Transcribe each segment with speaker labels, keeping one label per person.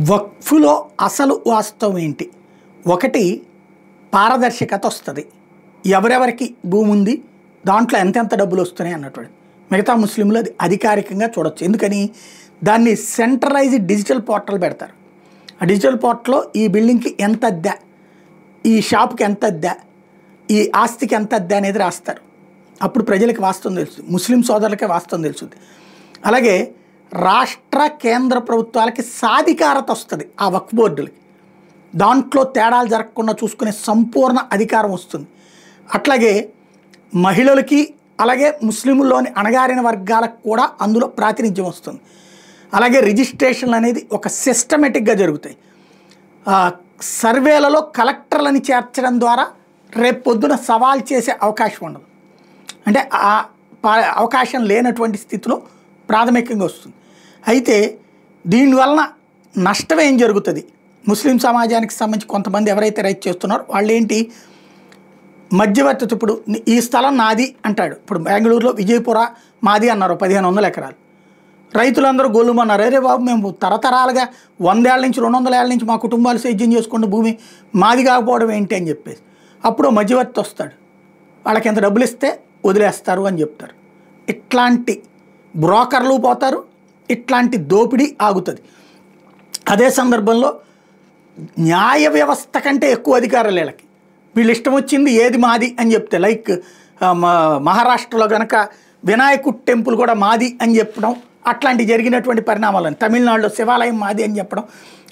Speaker 1: వక్ఫ్‌లో అసలు వాస్తవం ఏంటి? ఒకటి పారదర్శకత వస్తది. ఎవరెవరికి భూమి ఉంది, దాంట్లో ఎంతెంత డబ్బులు వస్తున్నాయి అన్నటువంటి. మిగతా ముస్లింలు అది అధికారికంగా చూడొచ్చు. ఎందుకని దాన్ని సెంట్రలైజ్డ్ డిజిటల్ పోర్టల్ పెడతారు. ఆ డిజిటల్ పోర్టల్‌లో ఈ బిల్డింగ్‌కి ఎంత అద్దె, ఈ షాప్‌కి ఎంత అద్దె, ఈ ఆస్తికి ఎంత అద్దె అనేది రాస్తారు. అప్పుడు ప్రజలకు వాస్తవం తెలుస్తుంది. ముస్లిం సోదరులకే వాస్తవం తెలుస్తుంది. అలాగే రాష్ట్ర కేంద్ర ప్రభుత్వాలకి సాధికారత వస్తుంది. ఆ వక్ఫ్ బోర్డులకి దాంట్లో తేడాలు జరగకుండా చూసుకునే సంపూర్ణ అధికారం వస్తుంది. అట్లాగే మహిళలకి అలాగే ముస్లింల్లోని అణగారిన వర్గాలకు కూడా అందులో ప్రాతినిధ్యం వస్తుంది. అలాగే రిజిస్ట్రేషన్లు అనేది ఒక సిస్టమేటిక్గా జరుగుతాయి. సర్వేలలో కలెక్టర్లని చేర్చడం ద్వారా రేపు పొద్దున సవాల్ చేసే అవకాశం ఉండదు. అంటే ఆ అవకాశం లేనటువంటి స్థితిలో ప్రాథమికంగా వస్తుంది. అయితే దీనివలన నష్టం ఏం జరుగుతుంది? ముస్లిం సమాజానికి సంబంధించి కొంతమంది ఎవరైతే రైతు చేస్తున్నారో వాళ్ళు ఏంటి, మధ్యవర్తి ఇప్పుడు ఈ స్థలం నాది అంటాడు. ఇప్పుడు బెంగళూరులో విజయపుర మాది అన్నారు, 1500 ఎకరాలు. రైతులందరూ గొల్లుమన్నారు, అరే బాబు మేము తరతరాలుగా 100 ఏళ్ళ నుంచి 200 ఏళ్ళ నుంచి మా కుటుంబాలు సేద్యం చేసుకున్న భూమి మాది కాకపోవడం ఏంటి అని చెప్పేసి. అప్పుడు మధ్యవర్తి వస్తాడు, వాళ్ళకి ఎంత డబ్బులు ఇస్తే వదిలేస్తారు అని చెప్తారు. ఇట్లాంటి బ్రోకర్లు పోతారు, ఇట్లాంటి దోపిడీ ఆగుతుంది. అదే సందర్భంలో న్యాయ వ్యవస్థ కంటే ఎక్కువ అధికారాలు వీళ్ళకి. వీళ్ళు ఇష్టం వచ్చింది ఏది మాది అని చెప్తే, లైక్ మహారాష్ట్రలో కనుక వినాయకుడి టెంపుల్ కూడా మాది అని చెప్పడం, అట్లాంటి జరిగినటువంటి పరిణామాలను. తమిళనాడులో శివాలయం మాది అని చెప్పడం,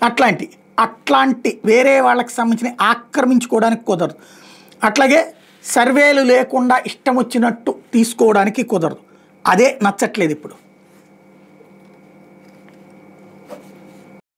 Speaker 1: అట్లాంటి వేరే వాళ్ళకి సంబంధించిన ఆక్రమించుకోవడానికి కుదరదు. అట్లాగే సర్వేలు లేకుండా ఇష్టం వచ్చినట్టు తీసుకోవడానికి కుదరదు. అదే నచ్చట్లేదు ఇప్పుడు.